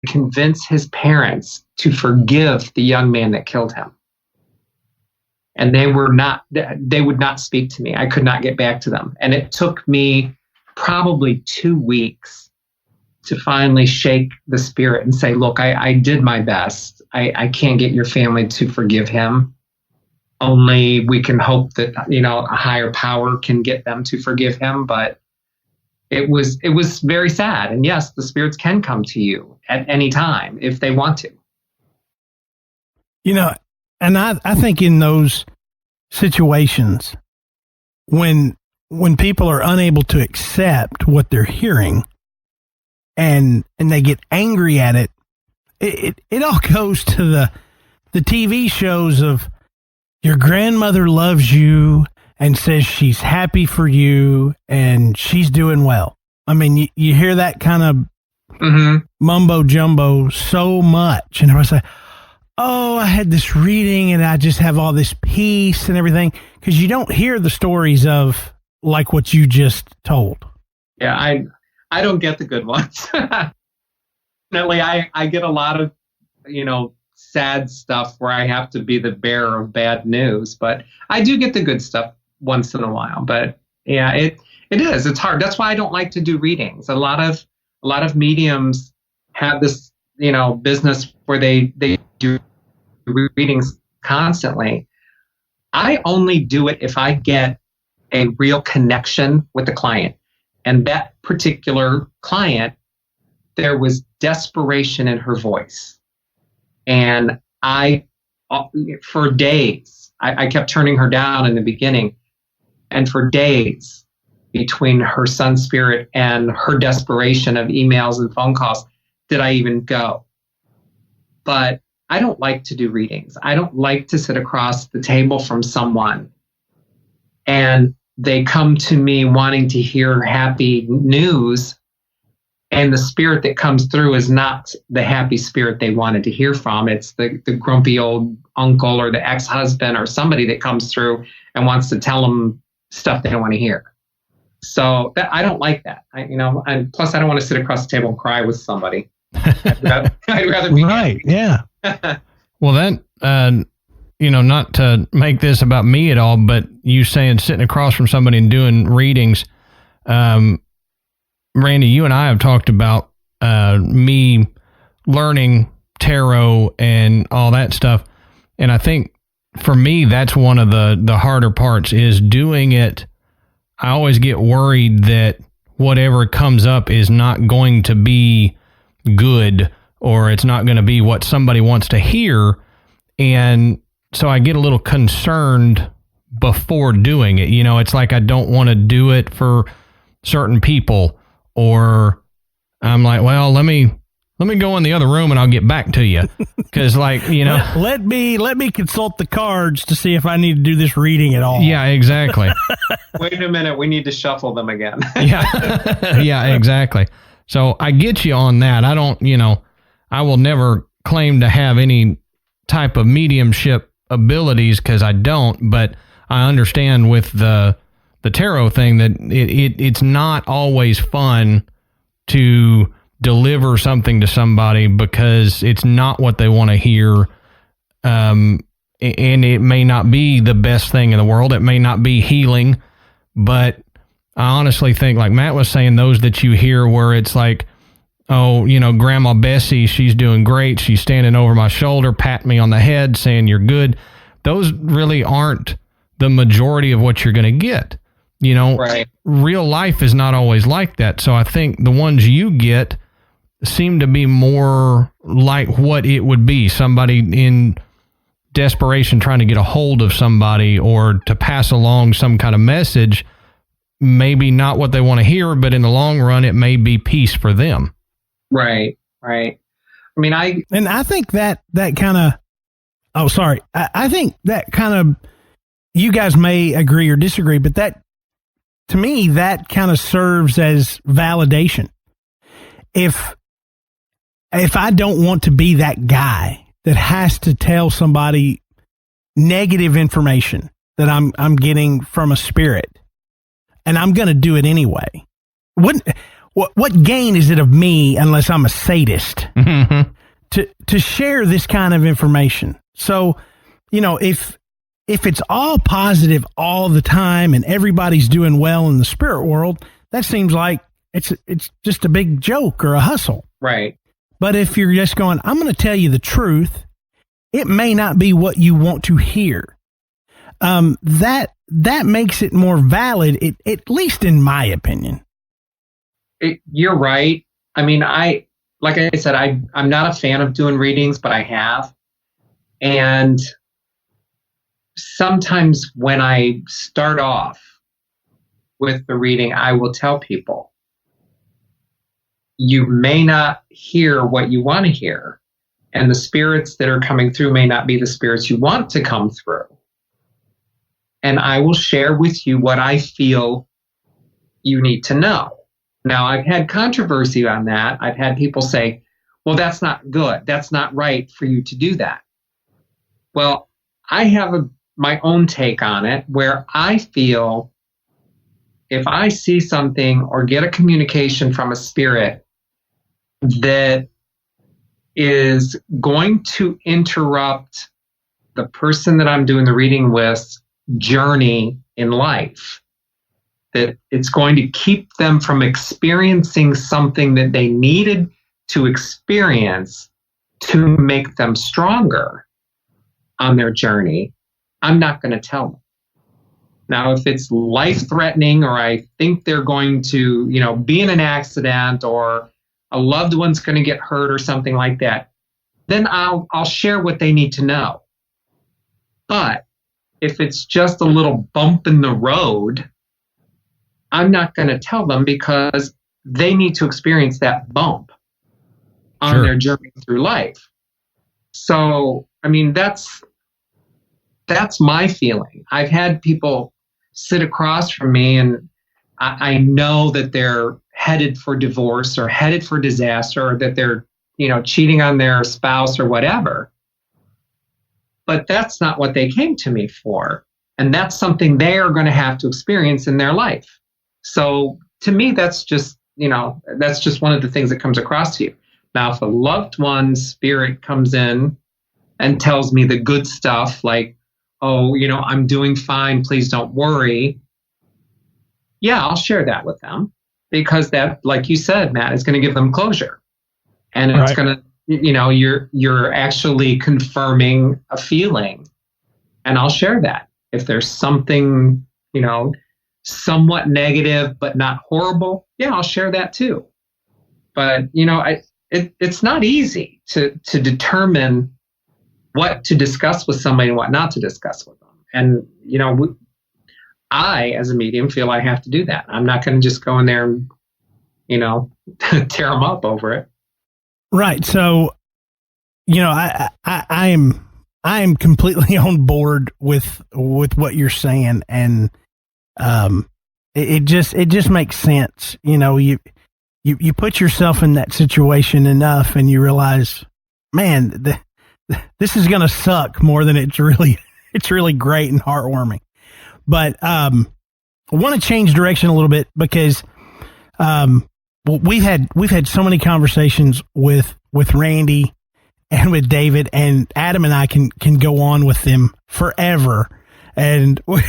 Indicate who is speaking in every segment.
Speaker 1: convince his parents to forgive the young man that killed him. And they would not speak to me. I could not get back to them. And it took me probably 2 weeks to finally shake the spirit and say, look, I did my best. I can't get your family to forgive him. Only we can hope that, a higher power can get them to forgive him. But it was very sad. And yes, the spirits can come to you at any time if they want to.
Speaker 2: And I think in those situations, when people are unable to accept what they're hearing and they get angry at it, it all goes to the TV shows of your grandmother loves you and says she's happy for you and she's doing well. I mean, you hear that kind of mumbo jumbo so much, and everyone's like, oh, I had this reading and I just have all this peace and everything, because you don't hear the stories of like what you just told.
Speaker 1: Yeah, I don't get the good ones. Definitely, I get a lot of, sad stuff where I have to be the bearer of bad news, but I do get the good stuff once in a while. But yeah, it's hard. That's why I don't like to do readings. A lot of mediums have this, business where they do readings constantly. I only do it if I get a real connection with the client. And that particular client, there was desperation in her voice. And for days, I kept turning her down in the beginning. And for days, between her son's spirit and her desperation of emails and phone calls, did I even go. But I don't like to do readings. I don't like to sit across the table from someone and they come to me wanting to hear happy news, and the spirit that comes through is not the happy spirit they wanted to hear from. It's the grumpy old uncle or the ex-husband or somebody that comes through and wants to tell them stuff they don't want to hear. So I don't like that. And plus I don't want to sit across the table and cry with somebody. I'd rather be
Speaker 2: right. Yeah.
Speaker 3: Well, that, not to make this about me at all, but you saying sitting across from somebody and doing readings, Randy, you and I have talked about me learning tarot and all that stuff. And I think for me, that's one of the harder parts is doing it. I always get worried that whatever comes up is not going to be good, or it's not going to be what somebody wants to hear. And so I get a little concerned before doing it. It's like I don't want to do it for certain people, or I'm like, well, let me go in the other room and I'll get back to you. Cause
Speaker 2: let me consult the cards to see if I need to do this reading at all.
Speaker 3: Yeah, exactly.
Speaker 1: Wait a minute. We need to shuffle them again.
Speaker 3: Yeah. Yeah, exactly. So I get you on that. I don't, I will never claim to have any type of mediumship abilities because I don't, but I understand with the tarot thing that it's not always fun to deliver something to somebody because it's not what they want to hear. And it may not be the best thing in the world. It may not be healing, but I honestly think, like Matt was saying, those that you hear where it's like, oh, Grandma Bessie, she's doing great. She's standing over my shoulder, patting me on the head, saying you're good. Those really aren't the majority of what you're going to get.
Speaker 1: Right.
Speaker 3: Real life is not always like that. So I think the ones you get seem to be more like what it would be. Somebody in desperation trying to get a hold of somebody or to pass along some kind of message. Maybe not what they want to hear, but in the long run, it may be peace for them.
Speaker 1: Right. I mean,
Speaker 2: I think that kind of, I think that kind of, you guys may agree or disagree, but that, to me, that kind of serves as validation. If I don't want to be that guy that has to tell somebody negative information that I'm getting from a spirit, and I'm going to do it anyway. what gain is it of me unless I'm a sadist to share this kind of information? So, if it's all positive all the time and everybody's doing well in the spirit world, that seems like it's just a big joke or a hustle.
Speaker 1: Right.
Speaker 2: But if you're just going, I'm going to tell you the truth, it may not be what you want to hear. That makes it more valid, at least in my opinion.
Speaker 1: You're right. I mean, like I said, I'm not a fan of doing readings, but I have. And sometimes when I start off with the reading, I will tell people, you may not hear what you want to hear, and the spirits that are coming through may not be the spirits you want to come through. And I will share with you what I feel you need to know. Now, I've had controversy on that. I've had people say, well, that's not good. That's not right for you to do that. Well, I have my own take on it, where I feel if I see something or get a communication from a spirit that is going to interrupt the person that I'm doing the reading with's journey in life, that it's going to keep them from experiencing something that they needed to experience to make them stronger on their journey, I'm not going to tell them. Now, if it's life-threatening, or I think they're going to, be in an accident, or a loved one's going to get hurt or something like that, then I'll share what they need to know. But if it's just a little bump in the road, I'm not going to tell them, because they need to experience that bump on their journey through life. So, I mean, that's my feeling. I've had people sit across from me, and I know that they're headed for divorce or headed for disaster, or that they're, cheating on their spouse or whatever. But that's not what they came to me for. And that's something they are going to have to experience in their life. So to me, that's just one of the things that comes across to you. Now, if a loved one's spirit comes in and tells me the good stuff, like, oh, I'm doing fine, please don't worry. Yeah, I'll share that with them, because that, like you said, Matt, is going to give them closure. And it's going to, you're actually confirming a feeling. And I'll share that. If there's something, somewhat negative, but not horrible, yeah, I'll share that too. But, it's not easy to determine what to discuss with somebody and what not to discuss with them. And, I, as a medium, feel I have to do that. I'm not going to just go in there and, tear them up over it.
Speaker 2: Right. So, I am completely on board with what you're saying. And, it just makes sense. You put yourself in that situation enough, and you realize, man, this is going to suck more than it's really great and heartwarming. But I want to change direction a little bit, because we've had so many conversations with Randy and with David, and Adam and I can go on with them forever. And we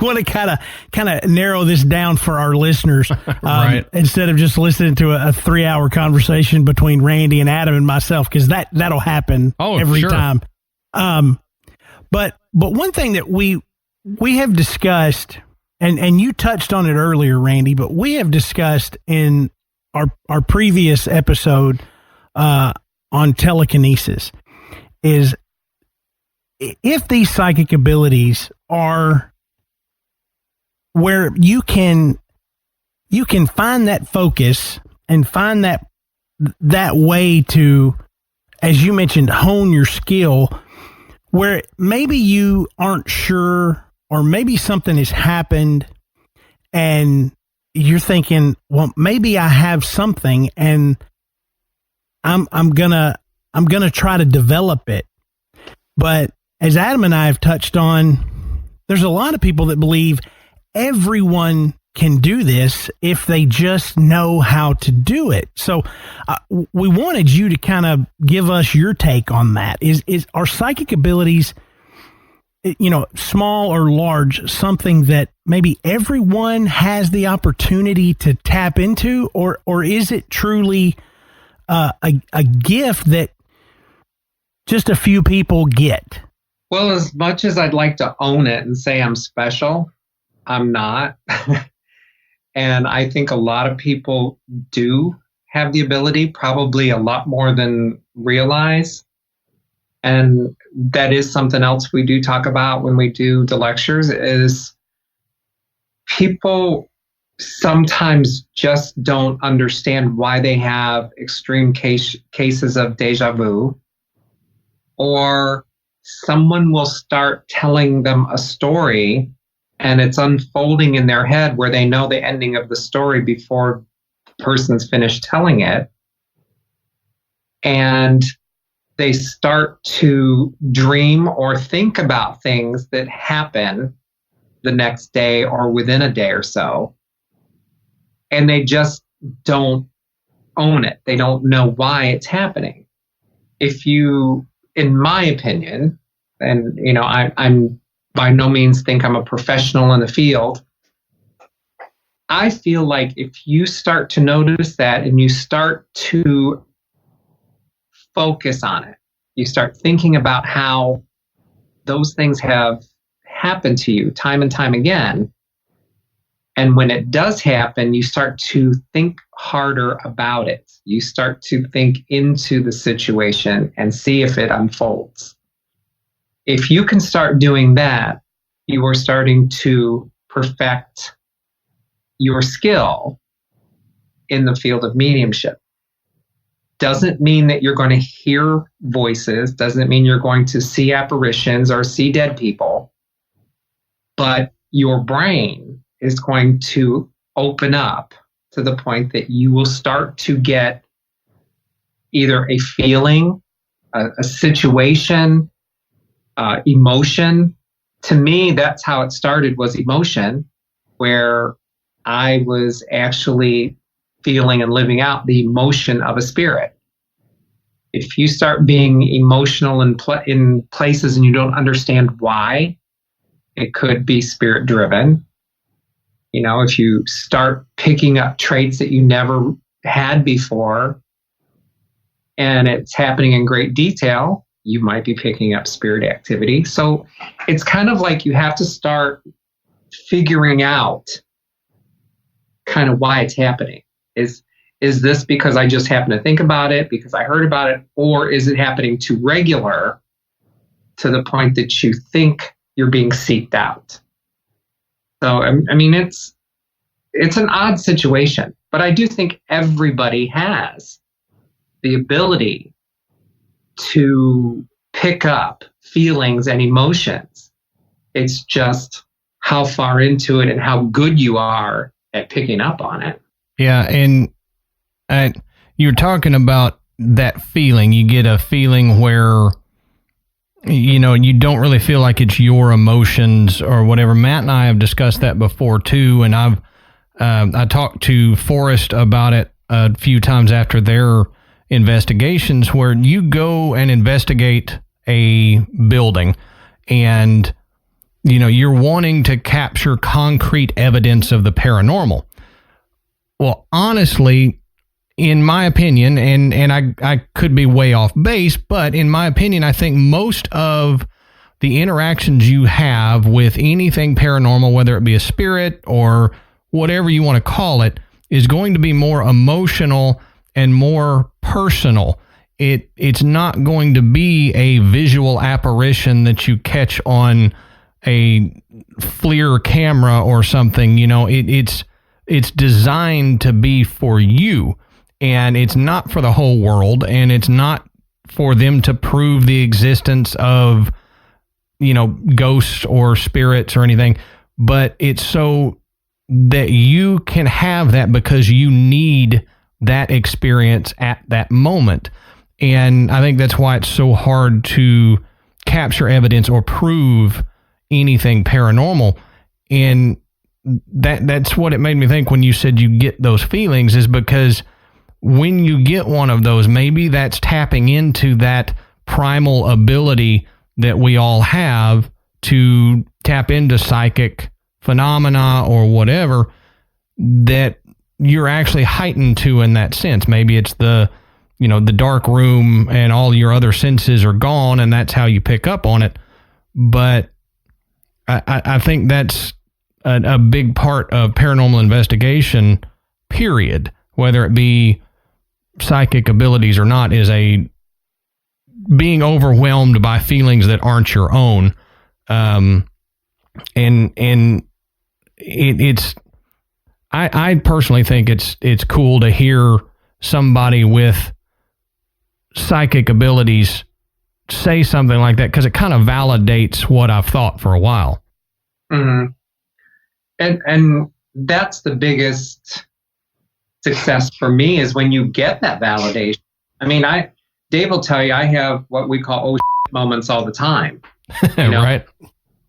Speaker 2: want to kind of narrow this down for our listeners,
Speaker 3: right.
Speaker 2: Instead of just listening to a 3-hour conversation between Randy and Adam and myself, because that'll happen every time. But one thing that we have discussed, and you touched on it earlier, Randy, but we have discussed in our previous episode on telekinesis, is if these psychic abilities are where you can find that focus and find that way to, as you mentioned, hone your skill, where maybe you aren't sure, or maybe something has happened and you're thinking, well, maybe I have something, and I'm gonna try to develop it. But as Adam and I have touched on, there's a lot of people that believe everyone can do this if they just know how to do it. So we wanted you to kind of give us your take on that. Is our psychic abilities, small or large, something that maybe everyone has the opportunity to tap into, or is it truly a gift that just a few people get?
Speaker 1: Well, as much as I'd like to own it and say I'm special, I'm not. And I think a lot of people do have the ability, probably a lot more than realize. And that is something else we do talk about when we do the lectures, is people sometimes just don't understand why they have extreme cases of deja vu, or someone will start telling them a story and it's unfolding in their head where they know the ending of the story before the person's finished telling it. And they start to dream or think about things that happen the next day or within a day or so. And they just don't own it. They don't know why it's happening. If you, in my opinion, and I'm by no means think I'm a professional in the field, I feel like if you start to notice that and you start to focus on it, you start thinking about how those things have happened to you time and time again. And when it does happen, you start to think harder about it. You start to think into the situation and see if it unfolds. If you can start doing that, you are starting to perfect your skill in the field of mediumship. Doesn't mean that you're going to hear voices, doesn't mean you're going to see apparitions or see dead people, but your brain is going to open up to the point that you will start to get either a feeling, a situation, emotion. To me, that's how it started, was emotion, where I was actually feeling and living out the emotion of a spirit. If you start being emotional in places and you don't understand why, it could be spirit driven. If you start picking up traits that you never had before and it's happening in great detail, you might be picking up spirit activity. So it's kind of like you have to start figuring out kind of why it's happening. Is this because I just happen to think about it, because I heard about it, or is it happening too regular to the point that you think you're being seeked out? So, I mean, it's an odd situation, but I do think everybody has the ability to pick up feelings and emotions. It's just how far into it and how good you are at picking up on it.
Speaker 3: Yeah, and you're talking about that feeling. You get a feeling where, you don't really feel like it's your emotions or whatever. Matt and I have discussed that before too, and I talked to Forrest about it a few times after their investigations, where you go and investigate a building and you're wanting to capture concrete evidence of the paranormal. Well, honestly, in my opinion, and I could be way off base, but in my opinion, I think most of the interactions you have with anything paranormal, whether it be a spirit or whatever you want to call it, is going to be more emotional and more personal. It's not going to be a visual apparition that you catch on a FLIR camera or something. It's designed to be for you, and it's not for the whole world, and it's not for them to prove the existence of, ghosts or spirits or anything, but it's so that you can have that because you need that experience at that moment. And I think that's why it's so hard to capture evidence or prove anything paranormal. And that's what it made me think when you said you get those feelings, is because when you get one of those, maybe that's tapping into that primal ability that we all have to tap into psychic phenomena or whatever that you're actually heightened to in that sense. Maybe it's the dark room and all your other senses are gone and that's how you pick up on it. But I think that's a big part of paranormal investigation, period, whether it be psychic abilities or not, is a being overwhelmed by feelings that aren't your own. And it's I personally think it's cool to hear somebody with psychic abilities say something like that, because it kind of validates what I've thought for a while.
Speaker 1: Mm-hmm. And that's the biggest success for me, is when you get that validation. I mean, Dave will tell you I have what we call oh shit moments all the time.
Speaker 3: Right.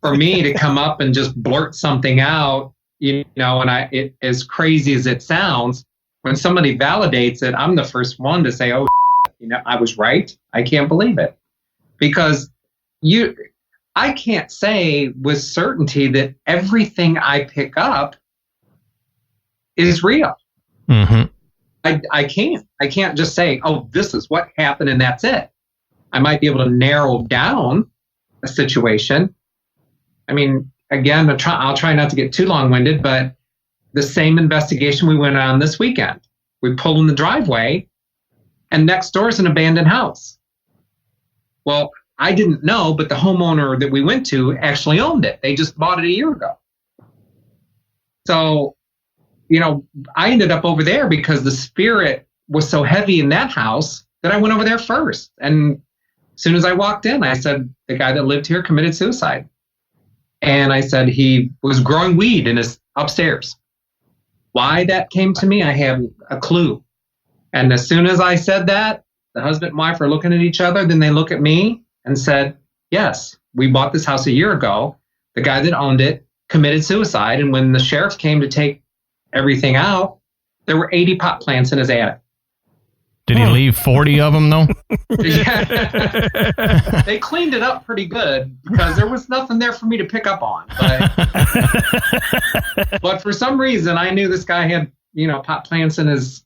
Speaker 1: For me to come up and just blurt something out, and as crazy as it sounds, when somebody validates it, I'm the first one to say, oh shit, I was right. I can't believe it. Because I can't say with certainty that everything I pick up is real.
Speaker 3: Mm-hmm.
Speaker 1: I can't just say, oh, this is what happened and that's it. I might be able to narrow down a situation. I mean, again, I'll try not to get too long-winded, but the same investigation we went on this weekend. We pulled in the driveway and next door is an abandoned house. Well, I didn't know, but the homeowner that we went to actually owned it. They just bought it a year ago. So, I ended up over there because the spirit was so heavy in that house that I went over there first. And as soon as I walked in, I said, the guy that lived here committed suicide. And I said he was growing weed in his upstairs. Why that came to me, I have a clue. And as soon as I said that, the husband and wife are looking at each other. Then they look at me and said, yes, we bought this house a year ago. The guy that owned it committed suicide. And when the sheriff came to take everything out, there were 80 pot plants in his attic.
Speaker 3: Did he leave 40 of them, though?
Speaker 1: Yeah. They cleaned it up pretty good because there was nothing there for me to pick up on. But for some reason, I knew this guy had, pot plants in his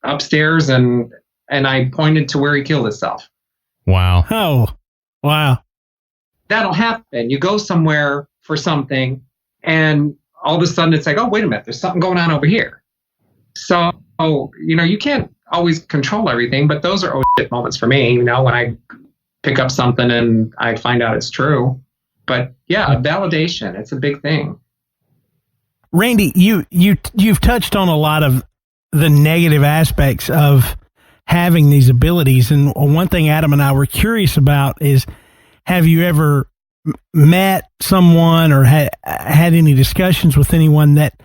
Speaker 1: upstairs, and I pointed to where he killed himself.
Speaker 3: Wow.
Speaker 2: Oh, wow.
Speaker 1: That'll happen. You go somewhere for something, and all of a sudden it's like, oh, wait a minute, there's something going on over here. So, you can't always control everything, but those are oh shit moments for me, when I pick up something and I find out it's true. But yeah, validation, it's a big thing.
Speaker 2: Randy, you've touched on a lot of the negative aspects of having these abilities. And one thing Adam and I were curious about is, have you ever met someone or had any discussions with anyone that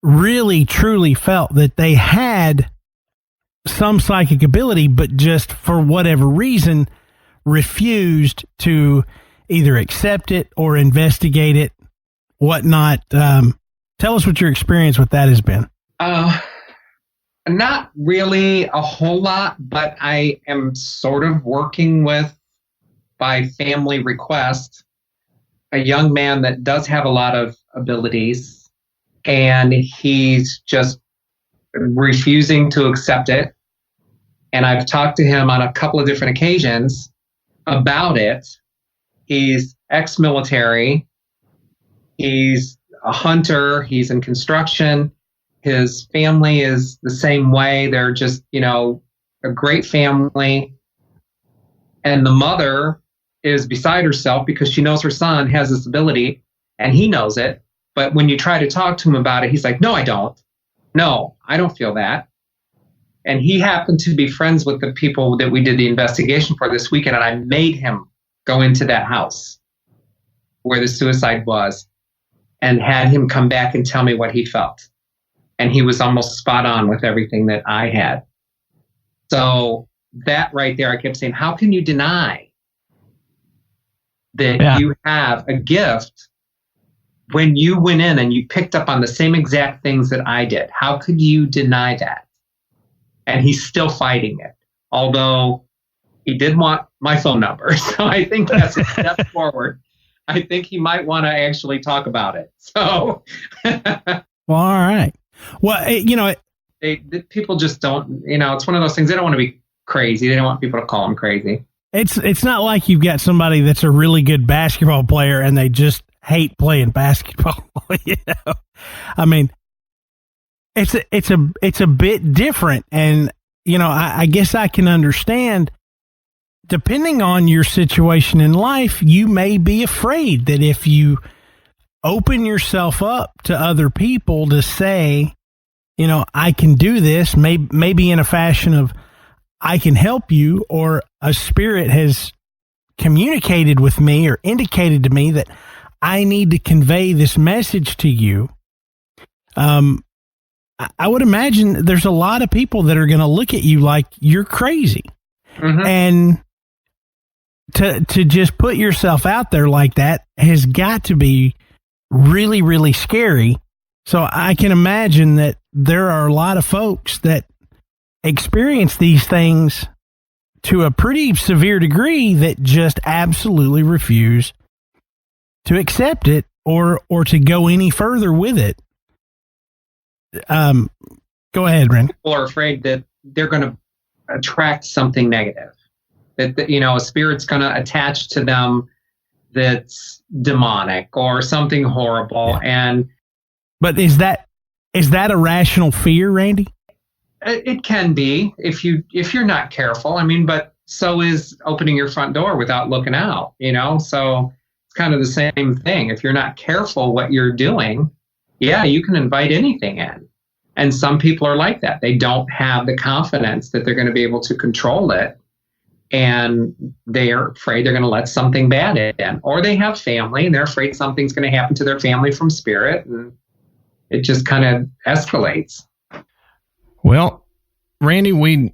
Speaker 2: really truly felt that they had some psychic ability, but just for whatever reason refused to either accept it or investigate it, whatnot? Tell us what your experience with that has been.
Speaker 1: Not really a whole lot, but I am sort of working with, by family request, a young man that does have a lot of abilities, and he's just refusing to accept it. And I've talked to him on a couple of different occasions about it. He's ex-military. He's a hunter. He's in construction. His family is the same way. They're just, a great family. And the mother is beside herself because she knows her son has this ability and he knows it. But when you try to talk to him about it, he's like, no, I don't. No, I don't feel that. And he happened to be friends with the people that we did the investigation for this weekend. And I made him go into that house where the suicide was and had him come back and tell me what he felt. And he was almost spot on with everything that I had. So that right there, I kept saying, how can you deny that you have a gift when you went in and you picked up on the same exact things that I did, how could you deny that? And he's still fighting it, although he did want my phone number. So I think that's a step forward. I think he might want to actually talk about it. So,
Speaker 2: well, all right. Well,
Speaker 1: people just don't, it's one of those things. They don't want to be crazy. They don't want people to call them crazy.
Speaker 2: It's not like you've got somebody that's a really good basketball player and they just hate playing basketball. I mean, it's a bit different, and I guess I can understand. Depending on your situation in life, you may be afraid that if you open yourself up to other people to say, I can do this, maybe in a fashion of I can help you, or a spirit has communicated with me or indicated to me that I need to convey this message to you. I would imagine there's a lot of people that are going to look at you like you're crazy. Mm-hmm. And to just put yourself out there like that has got to be really, really scary. So I can imagine that there are a lot of folks that experience these things to a pretty severe degree that just absolutely refuse to accept it or to go any further with it. Go ahead, Ren.
Speaker 1: People are afraid that they're going to attract something negative. That a spirit's going to attach to them that's demonic or something horrible.
Speaker 2: Yeah. But is that a rational fear, Randy?
Speaker 1: It can be if you're not careful. I mean, but so is opening your front door without looking out. So it's kind of the same thing. If you're not careful what you're doing, yeah, you can invite anything in. And some people are like that. They don't have the confidence that they're going to be able to control it. And they are afraid they're going to let something bad in. Or they have family and they're afraid something's going to happen to their family from spirit. And it just kind of escalates.
Speaker 3: Well, Randy, we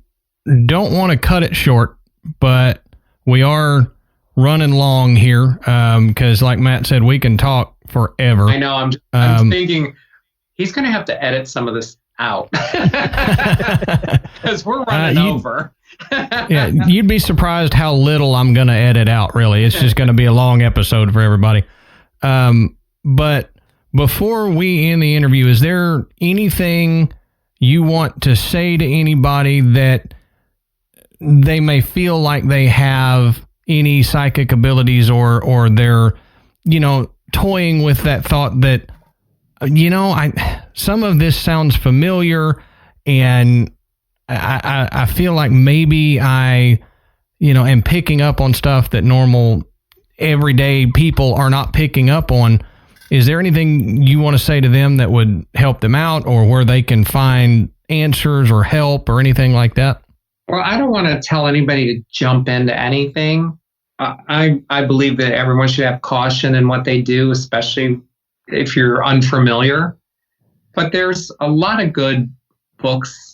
Speaker 3: don't want to cut it short, but we are running long here because, like Matt said, we can talk forever.
Speaker 1: I know. I'm thinking he's going to have to edit some of this out because we're running over.
Speaker 3: Yeah, you'd be surprised how little I'm going to edit out, really. It's just going to be a long episode for everybody. But before we end the interview, is there anything you want to say to anybody that they may feel like they have any psychic abilities or they're, toying with that thought that, some of this sounds familiar and I feel like maybe I, am picking up on stuff that normal everyday people are not picking up on. Is there anything you want to say to them that would help them out or where they can find answers or help or anything like that?
Speaker 1: Well, I don't want to tell anybody to jump into anything. I believe that everyone should have caution in what they do, especially if you're unfamiliar. But there's a lot of good books.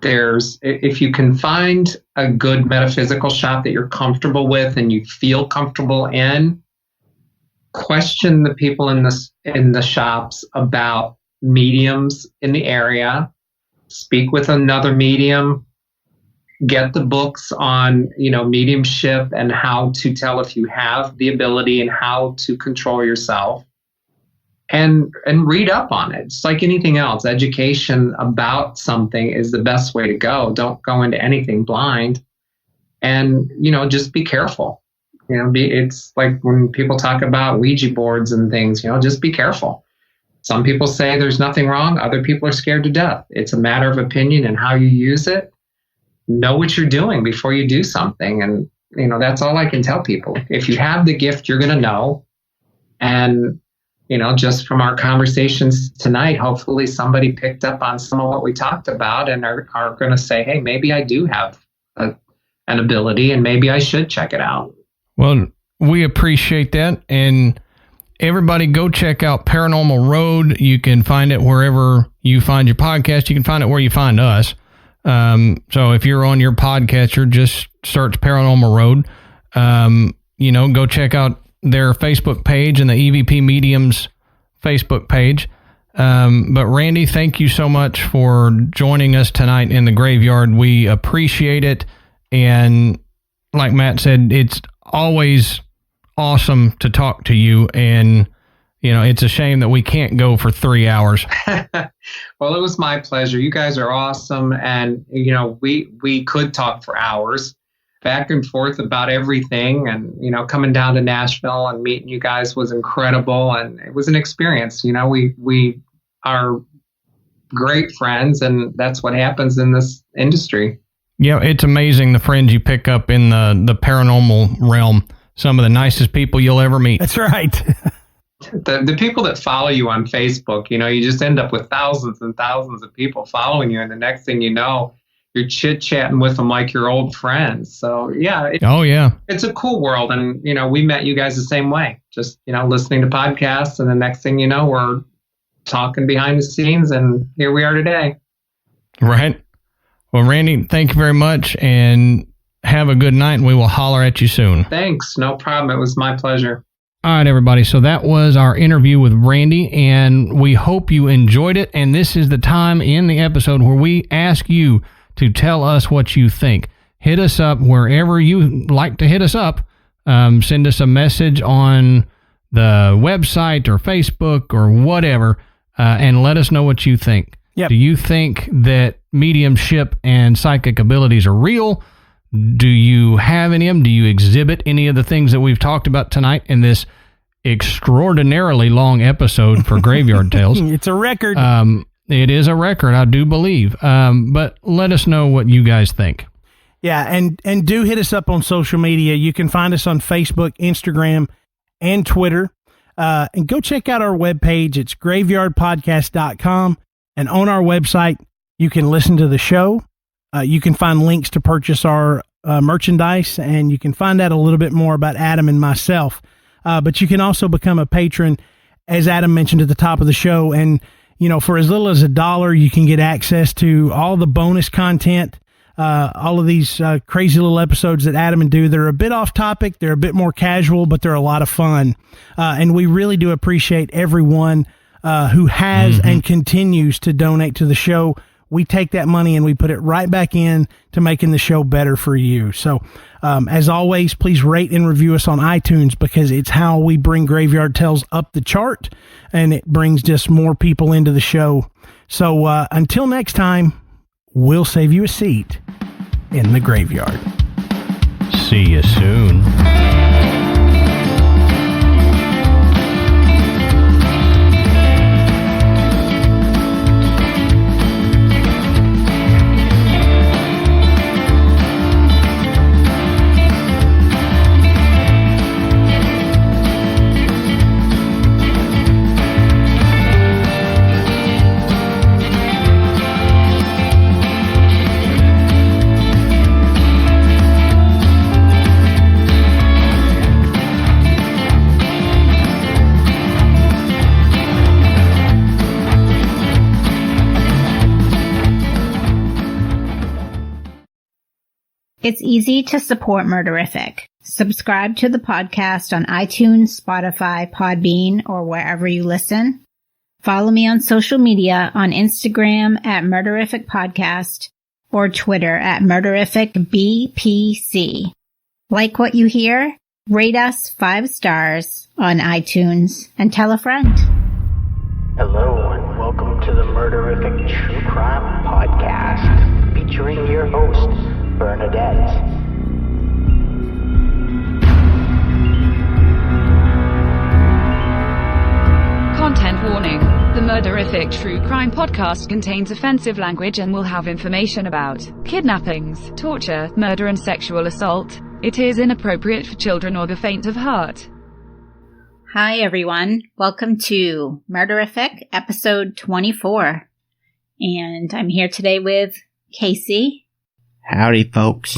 Speaker 1: If you can find a good metaphysical shop that you're comfortable with and you feel comfortable in, question the people in the shops about mediums in the area, speak with another medium, get the books on, mediumship and how to tell if you have the ability and how to control yourself. And read up on it. It's like anything else. Education about something is the best way to go. Don't go into anything blind. And, just be careful. It's like when people talk about Ouija boards and things, just be careful. Some people say there's nothing wrong. Other people are scared to death. It's a matter of opinion and how you use it. Know what you're doing before you do something. And, that's all I can tell people. If you have the gift, you're going to know. And, just from our conversations tonight, hopefully somebody picked up on some of what we talked about and are going to say, hey, maybe I do have an ability and maybe I should check it out.
Speaker 3: Well, we appreciate that. And everybody go check out Paranormal Road. You can find it wherever you find your podcast. You can find it where you find us. So if you're on your podcatcher, just search Paranormal Road. Go check out their Facebook page and the EVP Mediums Facebook page. But Randy, thank you so much for joining us tonight in the graveyard. We appreciate it. And like Matt said, it's always awesome to talk to you. And, you know, it's a shame that we can't go for 3 hours.
Speaker 1: Well, it was my pleasure. You guys are awesome. And, you know, we could talk for hours back and forth about everything. And, you know, coming down to Nashville and meeting you guys was incredible. And it was an experience. You know, we are great friends, and that's what happens in this industry.
Speaker 3: Yeah, it's amazing the friends you pick up in the paranormal realm. Some of the nicest people you'll ever meet.
Speaker 2: That's right.
Speaker 1: The people that follow you on Facebook, you know, you just end up with thousands and thousands of people following you. And the next thing you know, you're chit-chatting with them like your old friends. So, yeah. It's a cool world. And, you know, we met you guys the same way. Just, you know, listening to podcasts. And the next thing you know, we're talking behind the scenes. And here we are today.
Speaker 3: Right. Well, Randy, thank you very much, and have a good night, and we will holler at you soon.
Speaker 1: Thanks. No problem. It was my pleasure.
Speaker 3: All right, everybody. So that was our interview with Randy, and we hope you enjoyed it. And this is the time in the episode where we ask you to tell us what you think. Hit us up wherever you like to hit us up. Send us a message on the website or Facebook or whatever, and let us know what you think.
Speaker 2: Yep.
Speaker 3: Do you think that mediumship and psychic abilities are real? Do you have any of them? Do you exhibit any of the things that we've talked about tonight in this extraordinarily long episode for Graveyard Tales?
Speaker 2: It's a record.
Speaker 3: It is a record, I do believe. But let us know what you guys think.
Speaker 2: Yeah, and do hit us up on social media. You can find us on Facebook, Instagram, and Twitter. And go check out our webpage. It's graveyardpodcast.com. And on our website, you can listen to the show. You can find links to purchase our merchandise, and you can find out a little bit more about Adam and myself. But you can also become a patron, as Adam mentioned at the top of the show. And, you know, for as little as $1, you can get access to all the bonus content, all of these crazy little episodes that Adam and do. They're a bit off topic. They're a bit more casual, but they're a lot of fun. And we really do appreciate everyone who has and continues to donate to the show. We take that money and we put it right back in to making the show better for you. So, as always, please rate and review us on iTunes, because it's how we bring Graveyard Tales up the chart, and it brings just more people into the show. So, until next time, we'll save you a seat in the graveyard.
Speaker 3: See you soon.
Speaker 4: It's easy to support Murderific. Subscribe to the podcast on iTunes, Spotify, Podbean, or wherever you listen. Follow me on social media on Instagram at Murderific Podcast or Twitter at Murderific BPC. Like what you hear? Rate us 5 stars on iTunes and tell a friend.
Speaker 5: Hello and welcome to the Murderific True Crime Podcast, featuring your host, Bernadette.
Speaker 6: Content warning. The Murderific True Crime Podcast contains offensive language and will have information about kidnappings, torture, murder and sexual assault. It is inappropriate for children or the faint of heart.
Speaker 4: Hi everyone, welcome to Murderific episode 24. And I'm here today with Casey.
Speaker 7: Howdy, folks.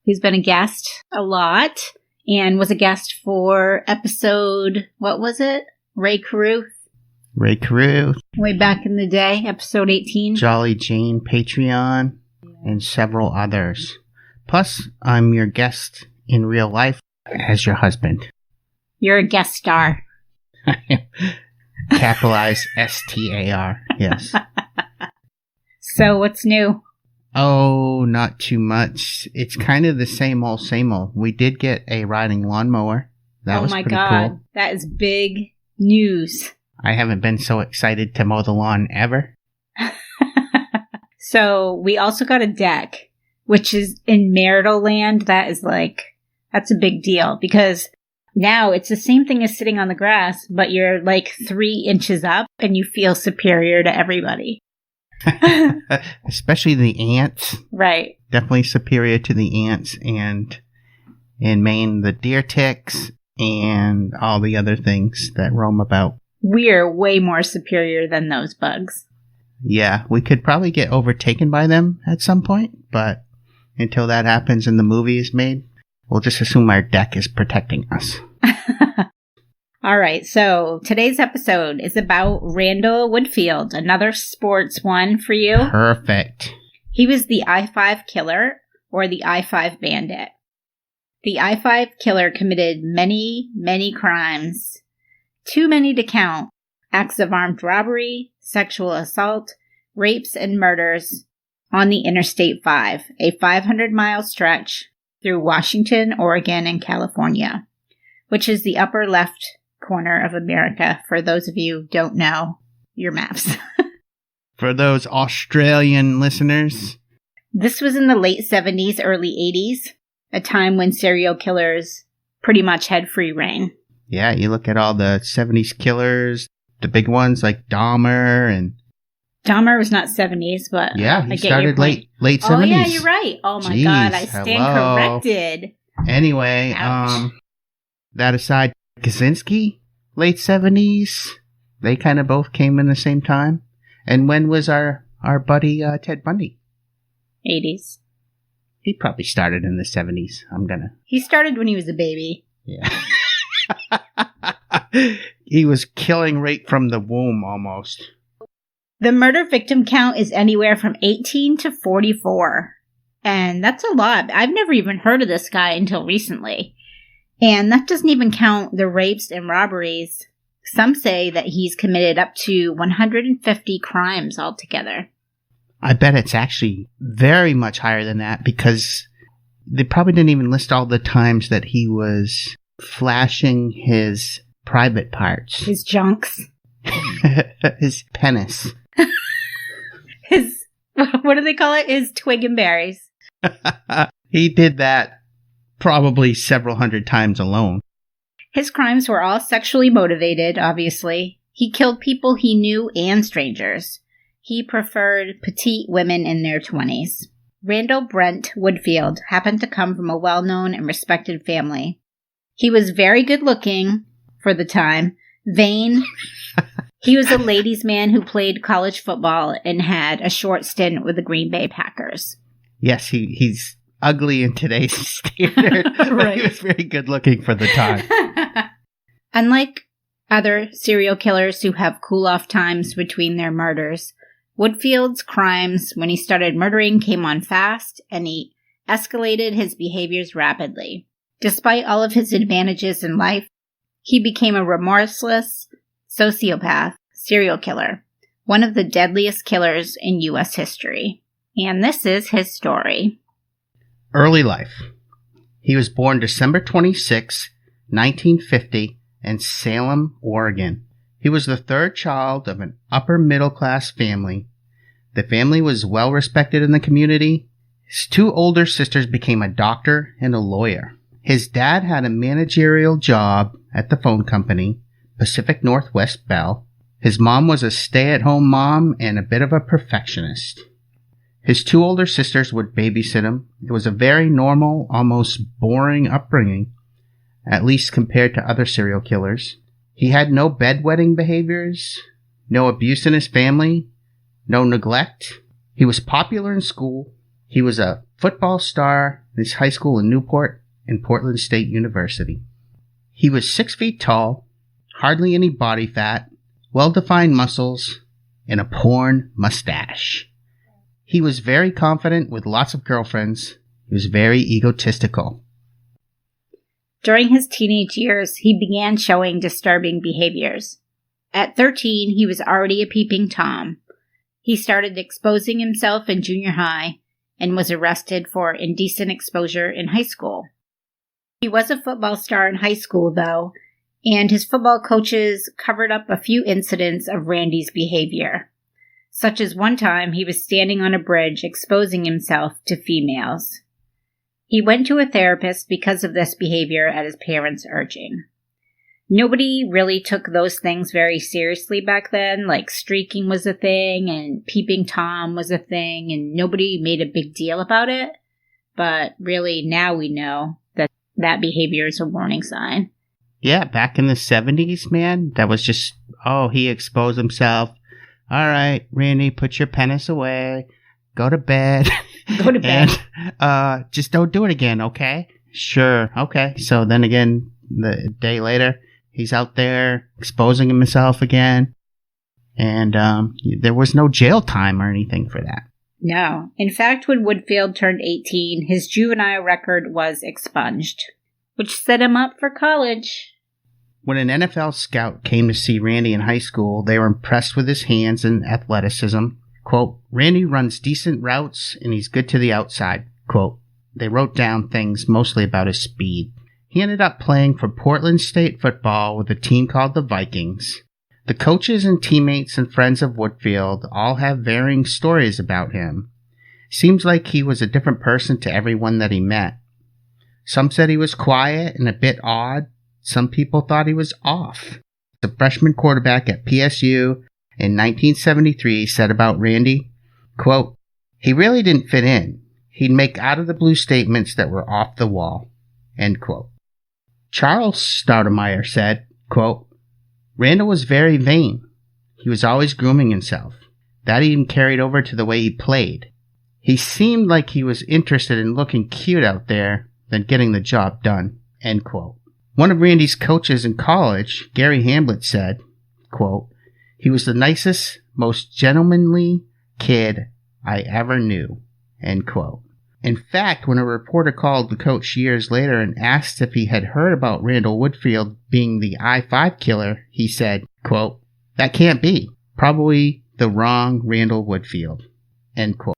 Speaker 4: Who's been a guest a lot and was a guest for episode, what was it? Ray Caruth.
Speaker 7: Ray Carew,
Speaker 4: Way back in the day, episode 18.
Speaker 7: Jolly Jane Patreon, and several others. Plus, I'm your guest in real life as your husband.
Speaker 4: You're a guest star.
Speaker 7: Capitalized STAR. Yes.
Speaker 4: So what's new?
Speaker 7: Oh, not too much. It's kind of the same old, same old. We did get a riding lawnmower. That was pretty cool.
Speaker 4: That is big news.
Speaker 7: I haven't been so excited to mow the lawn ever.
Speaker 4: So we also got a deck, which is in marital land. That's a big deal because now it's the same thing as sitting on the grass, but you're like 3 inches up and you feel superior to everybody.
Speaker 7: Especially the ants.
Speaker 4: Right.
Speaker 7: Definitely superior to the ants, and in Maine, the deer ticks and all the other things that roam about.
Speaker 4: We're way more superior than those bugs.
Speaker 7: Yeah, we could probably get overtaken by them at some point, but until that happens and the movie is made, we'll just assume our deck is protecting us.
Speaker 4: All right, so today's episode is about Randall Woodfield, another sports one for you.
Speaker 7: Perfect.
Speaker 4: He was the I-5 killer, or the I-5 bandit. The I-5 killer committed many, many crimes, too many to count, acts of armed robbery, sexual assault, rapes, and murders on the Interstate 5, a 500-mile stretch through Washington, Oregon, and California, which is the upper left corner of America, for those of you who don't know your maps.
Speaker 7: For those Australian listeners.
Speaker 4: This was in the late 70s, early 80s, a time when serial killers pretty much had free reign.
Speaker 7: Yeah, you look at all the 70s killers, the big ones like Dahmer and...
Speaker 4: Dahmer was not 70s, but
Speaker 7: yeah, he started late 70s.
Speaker 4: Oh, yeah, you're right. Oh, my God, I stand corrected.
Speaker 7: Anyway, that aside, Kaczynski, late 70s. They kind of both came in the same time. And when was our buddy Ted Bundy?
Speaker 4: 80s.
Speaker 7: He probably started in the 70s.
Speaker 4: He started when he was a baby.
Speaker 7: Yeah. He was killing right from the womb almost.
Speaker 4: The murder victim count is anywhere from 18 to 44. And that's a lot. I've never even heard of this guy until recently. And that doesn't even count the rapes and robberies. Some say that he's committed up to 150 crimes altogether.
Speaker 7: I bet it's actually very much higher than that, because they probably didn't even list all the times that he was flashing his private parts.
Speaker 4: His junks.
Speaker 7: His penis.
Speaker 4: What do they call it? His twig and berries.
Speaker 7: He did that probably several hundred times alone.
Speaker 4: His crimes were all sexually motivated, obviously. He killed people he knew and strangers. He preferred petite women in their 20s. Randall Brent Woodfield happened to come from a well-known and respected family. He was very good-looking for the time, vain. He was a ladies' man who played college football and had a short stint with the Green Bay Packers.
Speaker 7: Yes, he's ugly in today's standard, but he was very good-looking for the time.
Speaker 4: Unlike other serial killers who have cool-off times between their murders, Woodfield's crimes, when he started murdering, came on fast, and he escalated his behaviors rapidly. Despite all of his advantages in life, he became a remorseless sociopath serial killer, one of the deadliest killers in U.S. history. And this is his story.
Speaker 7: Early life. He was born December 26, 1950, in Salem, Oregon. He was the third child of an upper-middle-class family. The family was well-respected in the community. His two older sisters became a doctor and a lawyer. His dad had a managerial job at the phone company, Pacific Northwest Bell. His mom was a stay-at-home mom and a bit of a perfectionist. His two older sisters would babysit him. It was a very normal, almost boring upbringing, at least compared to other serial killers. He had no bedwetting behaviors, no abuse in his family, no neglect. He was popular in school. He was a football star in his high school in Newport and Portland State University. He was 6 feet tall, hardly any body fat, well-defined muscles, and a porn mustache. He was very confident with lots of girlfriends. He was very egotistical.
Speaker 4: During his teenage years, he began showing disturbing behaviors. At 13, he was already a peeping Tom. He started exposing himself in junior high and was arrested for indecent exposure in high school. He was a football star in high school, though, and his football coaches covered up a few incidents of Randy's behavior, such as one time he was standing on a bridge exposing himself to females. He went to a therapist because of this behavior at his parents' urging. Nobody really took those things very seriously back then, like streaking was a thing and peeping Tom was a thing, and nobody made a big deal about it. But really, now we know that that behavior is a warning sign.
Speaker 7: Yeah, back in the 70s, man, that was just, he exposed himself. All right, Randy, put your penis away. Go to bed.
Speaker 4: Go to bed.
Speaker 7: And just don't do it again, okay? Sure, okay. So then again, the day later, he's out there exposing himself again. And there was no jail time or anything for that.
Speaker 4: No. In fact, when Woodfield turned 18, his juvenile record was expunged, which set him up for college.
Speaker 7: When an NFL scout came to see Randy in high school, they were impressed with his hands and athleticism. Quote, Randy runs decent routes and he's good to the outside. Quote, they wrote down things mostly about his speed. He ended up playing for Portland State football with a team called the Vikings. The coaches and teammates and friends of Woodfield all have varying stories about him. Seems like he was a different person to everyone that he met. Some said he was quiet and a bit odd. Some people thought he was off. The freshman quarterback at PSU in 1973 said about Randy, quote, he really didn't fit in. He'd make out-of-the-blue statements that were off the wall, end quote. Charles Stoudemeyer said, quote, Randall was very vain. He was always grooming himself. That even carried over to the way he played. He seemed like he was interested in looking cute out there than getting the job done, end quote. One of Randy's coaches in college, Gary Hamblett, said, quote, he was the nicest, most gentlemanly kid I ever knew, end quote. In fact, when a reporter called the coach years later and asked if he had heard about Randall Woodfield being the I-5 killer, he said, quote, that can't be. Probably the wrong Randall Woodfield, end quote.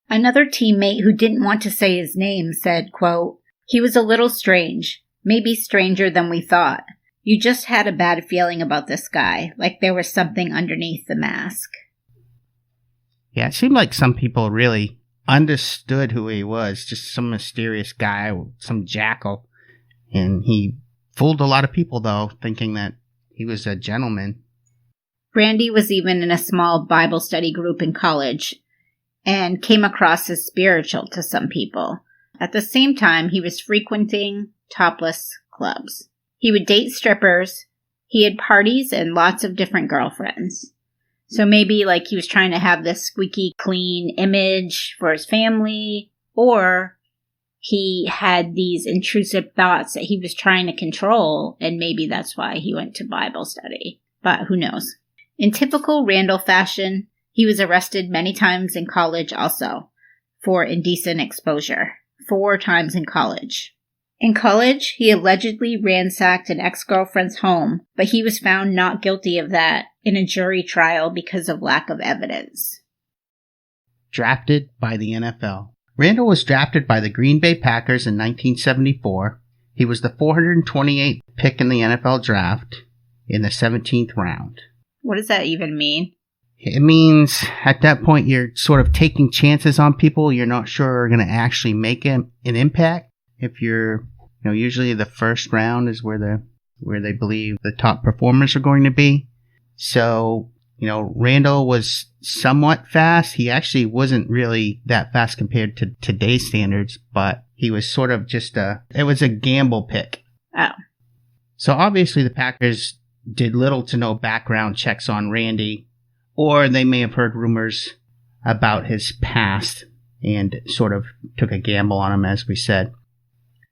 Speaker 4: Another teammate who didn't want to say his name said, quote, he was a little strange, maybe stranger than we thought. You just had a bad feeling about this guy, like there was something underneath the mask.
Speaker 7: Yeah, it seemed like some people really understood who he was, just some mysterious guy, some jackal. And he fooled a lot of people, though, thinking that he was a gentleman.
Speaker 4: Randy was even in a small Bible study group in college and came across as spiritual to some people. At the same time, he was frequenting topless clubs. He would date strippers. He had parties and lots of different girlfriends. So maybe like he was trying to have this squeaky clean image for his family, or he had these intrusive thoughts that he was trying to control, and maybe that's why he went to Bible study. But who knows? In typical Randall fashion, he was arrested many times in college also for indecent exposure. 4 times in college. In college, he allegedly ransacked an ex-girlfriend's home, but he was found not guilty of that in a jury trial because of lack of evidence.
Speaker 7: Drafted by the NFL. Randall was drafted by the Green Bay Packers in 1974. He was the 428th pick in the NFL draft in the 17th round.
Speaker 4: What does that even mean?
Speaker 7: It means at that point you're sort of taking chances on people you're not sure are going to actually make an impact. If you're, usually the first round is where they believe the top performers are going to be. So, Randall was somewhat fast. He actually wasn't really that fast compared to today's standards, but he was sort of it was a gamble pick.
Speaker 4: Oh.
Speaker 7: So obviously the Packers did little to no background checks on Randy, or they may have heard rumors about his past and sort of took a gamble on him, as we said.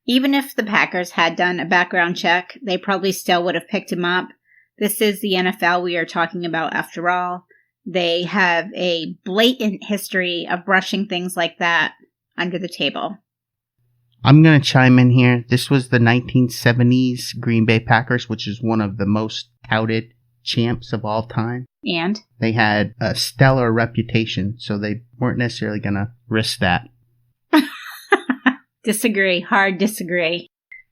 Speaker 4: Even if the Packers had done a background check, they probably still would have picked him up. This is the NFL we are talking about after all. They have a blatant history of brushing things like that under the table.
Speaker 7: I'm going to chime in here. This was the 1970s Green Bay Packers, which is one of the most touted champs of all time.
Speaker 4: And?
Speaker 7: They had a stellar reputation, so they weren't necessarily going to risk that.
Speaker 4: Disagree. Hard disagree.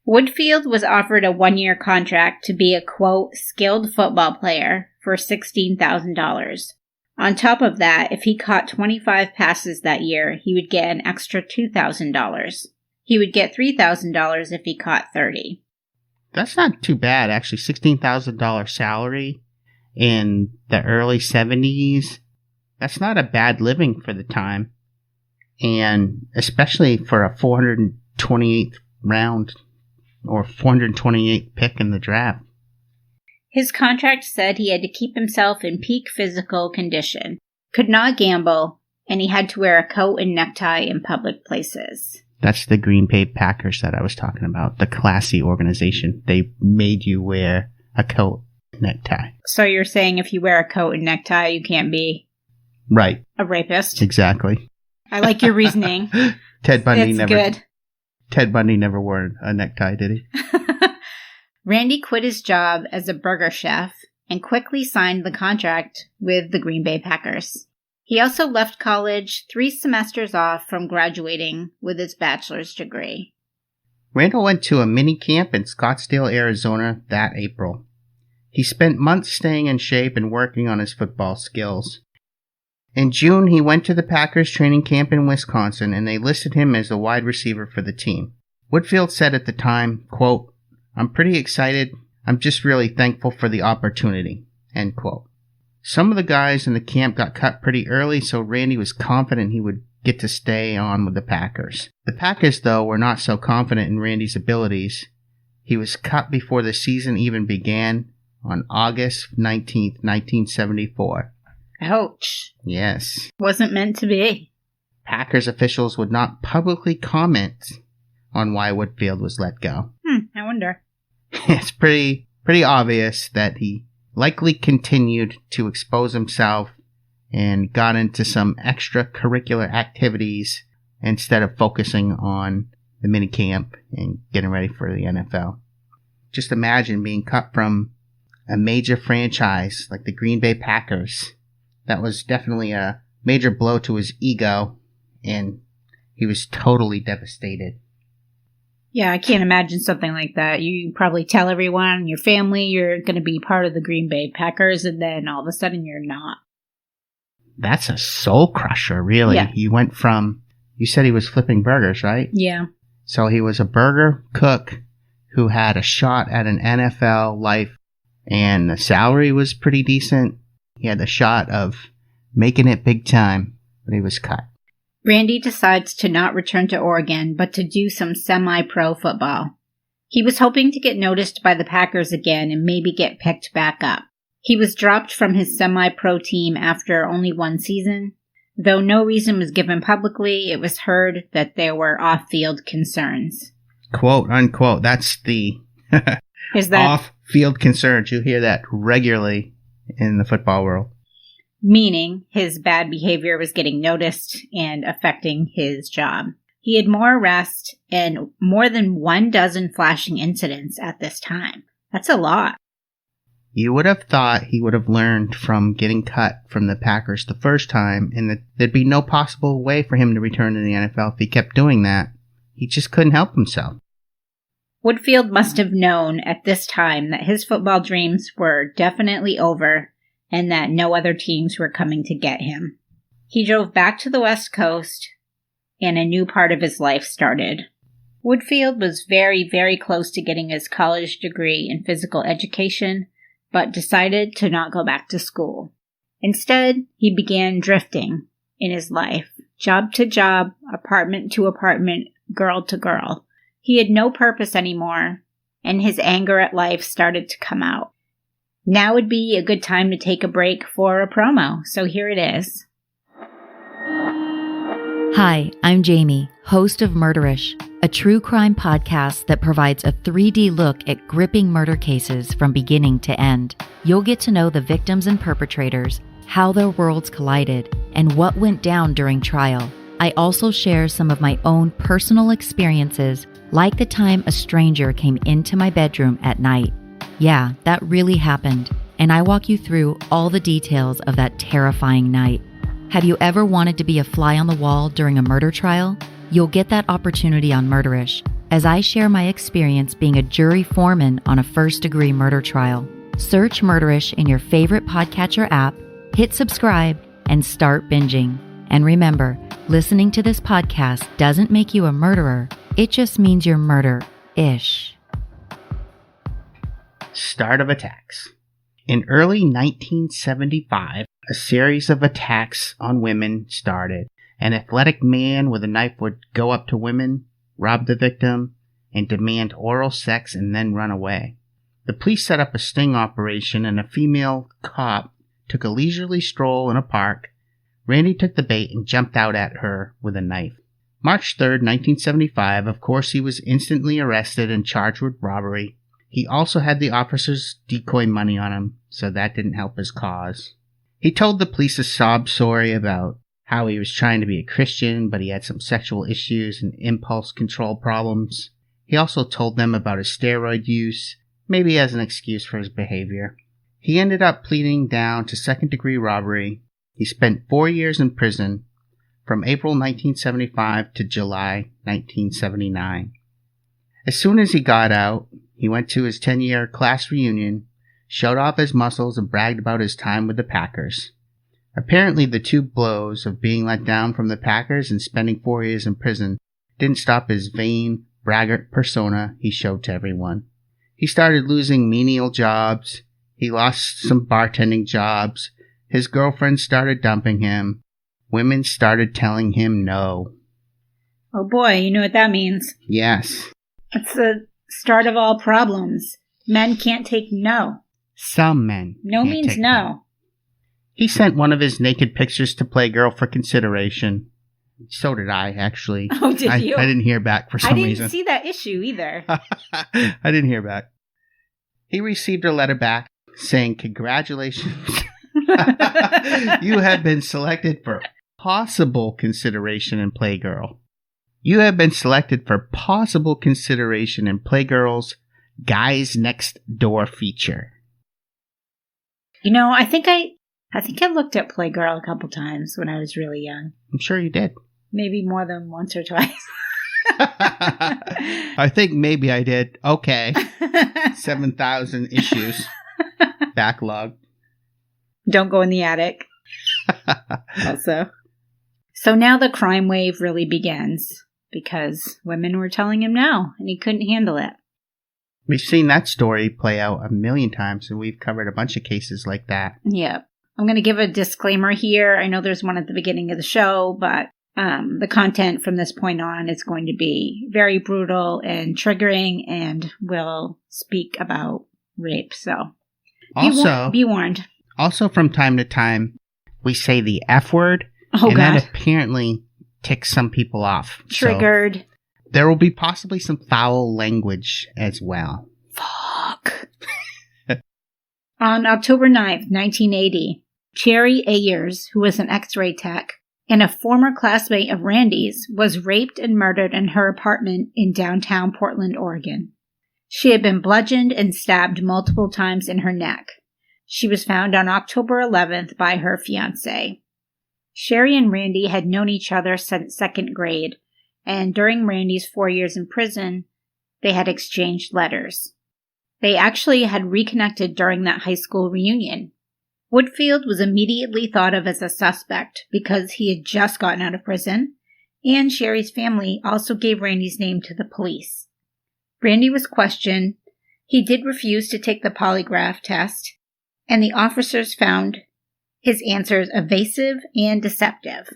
Speaker 4: Woodfield was offered a 1-year contract to be a, quote, skilled football player for $16,000. On top of that, if he caught 25 passes that year, he would get an extra $2,000. He would get $3,000 if he caught 30.
Speaker 7: That's not too bad, actually. $16,000 salary in the early 70s. That's not a bad living for the time. And especially for a 428th round or 428th pick in the draft.
Speaker 4: His contract said he had to keep himself in peak physical condition, could not gamble, and he had to wear a coat and necktie in public places.
Speaker 7: That's the Green Bay Packers that I was talking about, the classy organization. They made you wear a coat and necktie.
Speaker 4: So you're saying if you wear a coat and necktie, you can't be
Speaker 7: right.
Speaker 4: A rapist?
Speaker 7: Exactly.
Speaker 4: I like your reasoning.
Speaker 7: Ted Bundy
Speaker 4: good.
Speaker 7: Ted Bundy never wore a necktie, did he?
Speaker 4: Randy quit his job as a burger chef and quickly signed the contract with the Green Bay Packers. He also left college 3 semesters off from graduating with his bachelor's degree.
Speaker 7: Randall went to a mini camp in Scottsdale, Arizona that April. He spent months staying in shape and working on his football skills. In June, he went to the Packers training camp in Wisconsin, and they listed him as the wide receiver for the team. Woodfield said at the time, quote, "I'm pretty excited. I'm just really thankful for the opportunity," end quote. Some of the guys in the camp got cut pretty early, so Randy was confident he would get to stay on with the Packers. The Packers, though, were not so confident in Randy's abilities. He was cut before the season even began on August 19th, 1974.
Speaker 4: Ouch.
Speaker 7: Yes.
Speaker 4: Wasn't meant to be.
Speaker 7: Packers officials would not publicly comment on why Woodfield was let go.
Speaker 4: I wonder.
Speaker 7: It's pretty obvious that he likely continued to expose himself and got into some extracurricular activities instead of focusing on the minicamp and getting ready for the NFL. Just imagine being cut from a major franchise like the Green Bay Packers. That was definitely a major blow to his ego, and he was totally devastated.
Speaker 4: Yeah, I can't imagine something like that. You probably tell everyone, your family, you're going to be part of the Green Bay Packers, and then all of a sudden you're not.
Speaker 7: That's a soul crusher, really.
Speaker 4: Yeah.
Speaker 7: You went from, you said he was flipping burgers, right?
Speaker 4: Yeah.
Speaker 7: So he was a burger cook who had a shot at an NFL life, and the salary was pretty decent. He had the shot of making it big time, but he was cut.
Speaker 4: Randy decides to not return to Oregon, but to do some semi-pro football. He was hoping to get noticed by the Packers again and maybe get picked back up. He was dropped from his semi-pro team after only 1 season. Though no reason was given publicly, it was heard that there were off-field concerns.
Speaker 7: Quote, unquote. That's the
Speaker 4: Is that
Speaker 7: off-field concerns. You hear that regularly in the football world.
Speaker 4: Meaning his bad behavior was getting noticed and affecting his job. He had more arrests and more than 12 flashing incidents at this time. That's a lot.
Speaker 7: You would have thought he would have learned from getting cut from the Packers the first time, and that there'd be no possible way for him to return to the NFL if he kept doing that. He just couldn't help himself.
Speaker 4: Woodfield must have known at this time that his football dreams were definitely over and that no other teams were coming to get him. He drove back to the West Coast, and a new part of his life started. Woodfield was very, very close to getting his college degree in physical education, but decided to not go back to school. Instead, he began drifting in his life, job to job, apartment to apartment, girl to girl. He had no purpose anymore, and his anger at life started to come out. Now would be a good time to take a break for a promo, so here it is.
Speaker 8: Hi, I'm Jamie, host of Murderish, a true crime podcast that provides a 3D look at gripping murder cases from beginning to end. You'll get to know the victims and perpetrators, how their worlds collided, and what went down during trial. I also share some of my own personal experiences, like the time a stranger came into my bedroom at night. Yeah, that really happened, and I walk you through all the details of that terrifying night. Have you ever wanted to be a fly on the wall during a murder trial? You'll get that opportunity on Murderish, as I share my experience being a jury foreman on a first-degree murder trial. Search Murderish in your favorite podcatcher app, hit subscribe, and start binging. And remember, listening to this podcast doesn't make you a murderer. It just means you're murder-ish.
Speaker 7: Start of attacks. In early 1975, a series of attacks on women started. An athletic man with a knife would go up to women, rob the victim, and demand oral sex and then run away. The police set up a sting operation, and a female cop took a leisurely stroll in a park. Randy took the bait and jumped out at her with a knife. March 3rd, 1975, of course, he was instantly arrested and charged with robbery. He also had the officer's decoy money on him, so that didn't help his cause. He told the police a sob story about how he was trying to be a Christian, but he had some sexual issues and impulse control problems. He also told them about his steroid use, maybe as an excuse for his behavior. He ended up pleading down to second-degree robbery. He spent 4 years in prison, from April 1975 to July 1979. As soon as he got out, he went to his 10-year class reunion, showed off his muscles, and bragged about his time with the Packers. Apparently, the two blows of being let down from the Packers and spending 4 years in prison didn't stop his vain, braggart persona he showed to everyone. He started losing menial jobs. He lost some bartending jobs. His girlfriend started dumping him. Women started telling him no.
Speaker 4: Oh boy, you know what that means.
Speaker 7: Yes.
Speaker 4: It's the start of all problems. Men can't take no.
Speaker 7: Some men.
Speaker 4: No
Speaker 7: can't
Speaker 4: means
Speaker 7: take
Speaker 4: no.
Speaker 7: He sent one of his naked pictures to Playgirl for consideration. So did I, actually.
Speaker 4: Oh, did you?
Speaker 7: I didn't hear back for some reason.
Speaker 4: I didn't see that issue either.
Speaker 7: I didn't hear back. He received a letter back saying, "Congratulations. You have been selected for possible consideration in Playgirl. You have been selected for possible consideration in Playgirl's Guys Next Door feature."
Speaker 4: You know, I think I looked at Playgirl a couple times when I was really young.
Speaker 7: I'm sure you did.
Speaker 4: Maybe more than once or twice.
Speaker 7: I think maybe I did. Okay. 7,000 issues. Backlog.
Speaker 4: Don't go in the attic. Also. So now the crime wave really begins because women were telling him no, and he couldn't handle it.
Speaker 7: We've seen that story play out a million times, and we've covered a bunch of cases like that.
Speaker 4: Yeah. I'm going to give a disclaimer here. I know there's one at the beginning of the show, but the content from this point on is going to be very brutal and triggering, and will speak about rape. So be warned.
Speaker 7: Also, from time to time, we say the F word,
Speaker 4: and
Speaker 7: that apparently ticks some people off.
Speaker 4: Triggered.
Speaker 7: So there will be possibly some foul language as well.
Speaker 4: Fuck. On October 9th, 1980, Cherry Ayers, who was an X-ray tech and a former classmate of Randy's, was raped and murdered in her apartment in downtown Portland, Oregon. She had been bludgeoned and stabbed multiple times in her neck. She was found on October 11th by her fiancé. Sherry and Randy had known each other since second grade, and during Randy's 4 years in prison, they had exchanged letters. They actually had reconnected during that high school reunion. Woodfield was immediately thought of as a suspect because he had just gotten out of prison, and Sherry's family also gave Randy's name to the police. Randy was questioned. He did refuse to take the polygraph test, and the officers found his answers evasive and deceptive.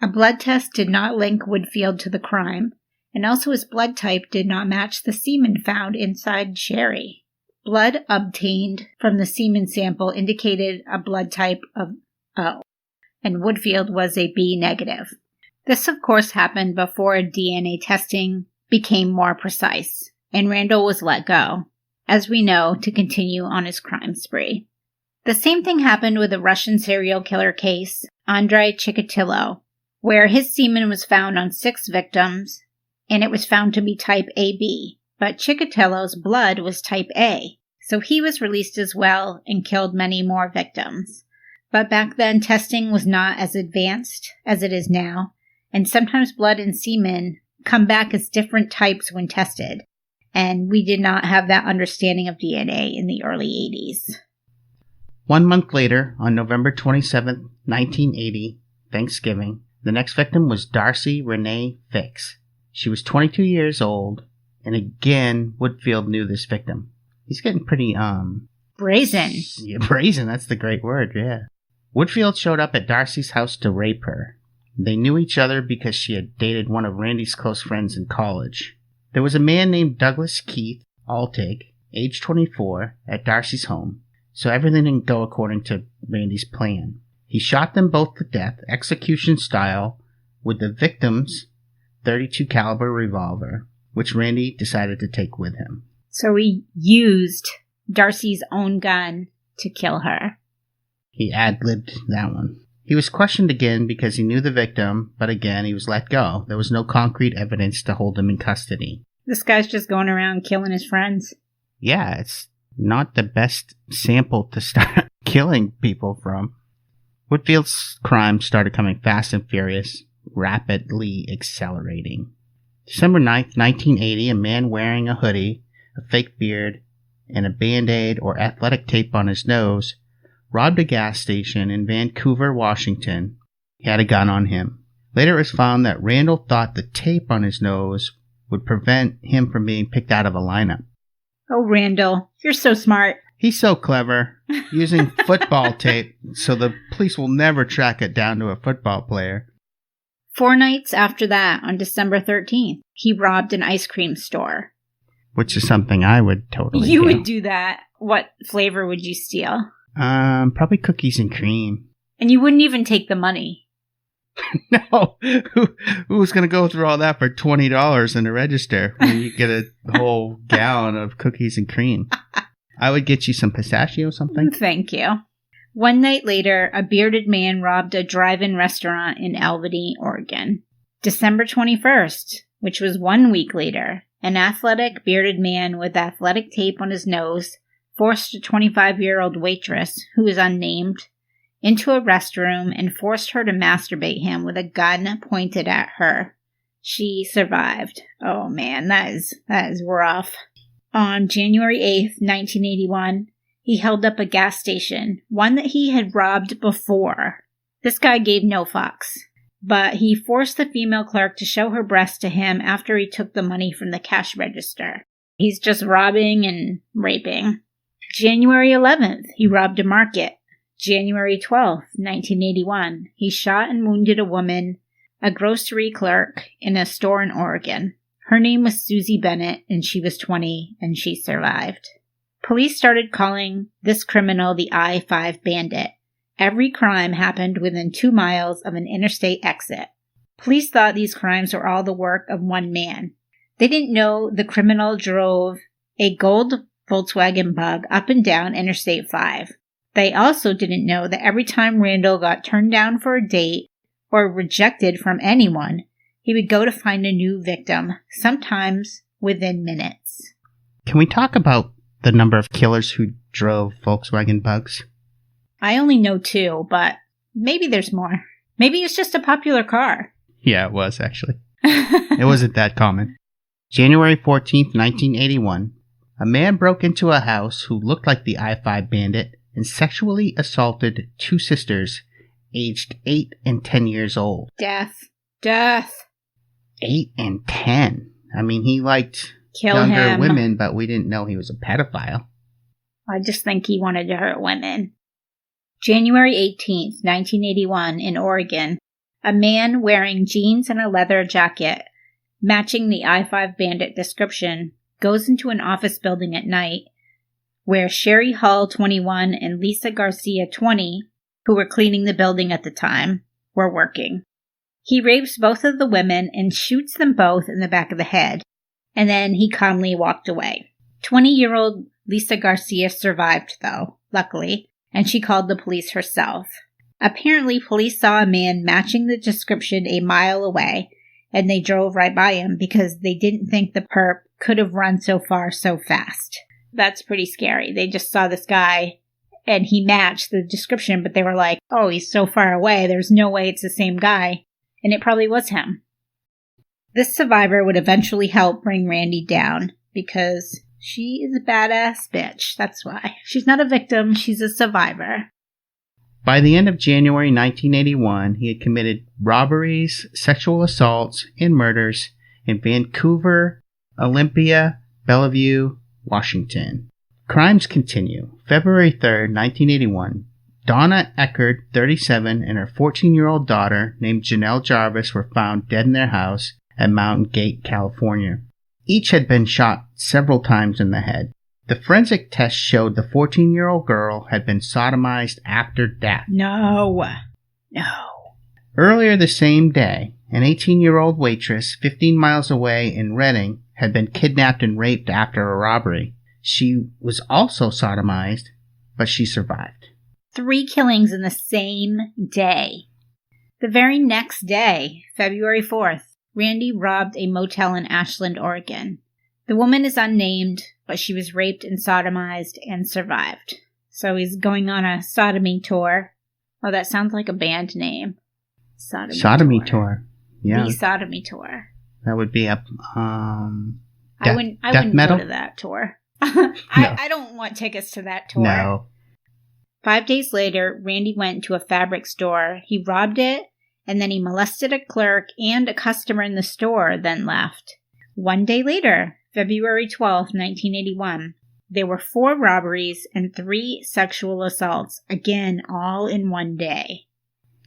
Speaker 4: A blood test did not link Woodfield to the crime, and also his blood type did not match the semen found inside Sherry. Blood obtained from the semen sample indicated a blood type of O, and Woodfield was a B negative. This, of course, happened before DNA testing became more precise, and Randall was let go, as we know, to continue on his crime spree. The same thing happened with the Russian serial killer case, Andrei Chikatilo. where his semen was found on 6 victims, and it was found to be type AB, but Chikatilo's blood was type A, so he was released as well and killed many more victims. But back then, testing was not as advanced as it is now, and sometimes blood and semen come back as different types when tested, and we did not have that understanding of DNA in the early 80s.
Speaker 7: 1 month later, on November 27, 1980, Thanksgiving, the next victim was Darcy Renee Fix. She was 22 years old, and again, Woodfield knew this victim. He's getting pretty,
Speaker 4: brazen.
Speaker 7: Yeah, brazen, that's the great word, yeah. Woodfield showed up at Darcy's house to rape her. They knew each other because she had dated one of Randy's close friends in college. There was a man named Douglas Keith Altig, age 24, at Darcy's home, so everything didn't go according to Randy's plan. He shot them both to death, execution style, with the victim's .32 caliber revolver, which Randy decided to take with him.
Speaker 4: So he used Darcy's own gun to kill her.
Speaker 7: He ad-libbed that one. He was questioned again because he knew the victim, but again, he was let go. There was no concrete evidence to hold him in custody.
Speaker 4: This guy's just going around killing his friends.
Speaker 7: Yeah, it's not the best sample to start killing people from. Woodfield's crimes started coming fast and furious, rapidly accelerating. December 9th, 1980, a man wearing a hoodie, a fake beard, and a Band-Aid or athletic tape on his nose robbed a gas station in Vancouver, Washington. He had a gun on him. Later it was found that Randall thought the tape on his nose would prevent him from being picked out of a lineup.
Speaker 4: Oh, Randall, you're so smart.
Speaker 7: He's so clever, using football tape so the police will never track it down to a football player.
Speaker 4: 4 nights after that, on December 13th, he robbed an ice cream store.
Speaker 7: Which is something I would totally
Speaker 4: You
Speaker 7: do.
Speaker 4: would do that. What flavor would you steal?
Speaker 7: Probably cookies and cream.
Speaker 4: And you wouldn't even take the money.
Speaker 7: No, who's going to go through all that for $20 in the register when you get a whole gallon of cookies and cream? I would get you some pistachio or something.
Speaker 4: Thank you. 1 night later, a bearded man robbed a drive-in restaurant in Albany, Oregon. December 21st, which was 1 week later, an athletic bearded man with athletic tape on his nose forced a 25-year-old waitress, who is unnamed, into a restroom and forced her to masturbate him with a gun pointed at her. She survived. Oh man, that is rough. On January 8th, 1981, he held up a gas station, one that he had robbed before. This guy gave no fucks, but he forced the female clerk to show her breast to him after he took the money from the cash register. He's just robbing and raping. January 11th, he robbed a market. January 12th, 1981, he shot and wounded a woman, a grocery clerk, in a store in Oregon. Her name was Susie Bennett, and she was 20, and she survived. Police started calling this criminal the I-5 Bandit. Every crime happened within 2 miles of an interstate exit. Police thought these crimes were all the work of one man. They didn't know the criminal drove a gold Volkswagen Bug up and down Interstate 5. They also didn't know that every time Randall got turned down for a date or rejected from anyone, he would go to find a new victim, sometimes within minutes.
Speaker 7: Can we talk about the number of killers who drove Volkswagen Bugs?
Speaker 4: I only know 2, but maybe there's more. Maybe it's just a popular car.
Speaker 7: Yeah, it was, actually. It wasn't that common. January 14th, 1981, a man broke into a house who looked like the I-5 Bandit and sexually assaulted 2 sisters, aged 8 and 10 years old.
Speaker 4: Death.
Speaker 7: 8 and 10. I mean, he liked younger women, but we didn't know he was a pedophile.
Speaker 4: I just think he wanted to hurt women. January 18th, 1981, in Oregon, a man wearing jeans and a leather jacket, matching the I-5 Bandit description, goes into an office building at night where Sherry Hull, 21, and Lisa Garcia, 20, who were cleaning the building at the time, were working. He rapes both of the women and shoots them both in the back of the head, and then he calmly walked away. 20-year-old Lisa Garcia survived, though, luckily, and she called the police herself. Apparently, police saw a man matching the description a mile away, and they drove right by him because they didn't think the perp could have run so far so fast. That's pretty scary. They just saw this guy, and he matched the description, but they were like, oh, he's so far away, there's no way it's the same guy. And it probably was him. This survivor would eventually help bring Randy down, because she is a badass bitch. That's why. She's not a victim, she's a survivor.
Speaker 7: By the end of January 1981, he had committed robberies, sexual assaults, and murders in Vancouver, Olympia, Bellevue, Washington. Crimes continue. February 3rd, 1981, Donna Eckert, 37, and her 14-year-old daughter, named Janelle Jarvis, were found dead in their house at Mountain Gate, California. Each had been shot several times in the head. The forensic test showed the 14-year-old girl had been sodomized after death.
Speaker 4: No.
Speaker 7: Earlier the same day, an 18-year-old waitress 15 miles away in Reading had been kidnapped and raped after a robbery. She was also sodomized, but she survived.
Speaker 4: 3 killings in the same day. The very next day, February 4th, Randy robbed a motel in Ashland, Oregon. The woman is unnamed, but she was raped and sodomized and survived. So he's going on a sodomy tour. Oh, that sounds like a band name.
Speaker 7: Sodomy tour. Yeah.
Speaker 4: The sodomy tour.
Speaker 7: That would be a
Speaker 4: I wouldn't
Speaker 7: metal?
Speaker 4: go to that tour. I don't want tickets to that tour.
Speaker 7: No.
Speaker 4: 5 days later, Randy went to a fabric store. He robbed it, and then he molested a clerk and a customer in the store, then left. 1 day later, February 12th, 1981, there were 4 robberies and 3 sexual assaults, again, all in 1 day.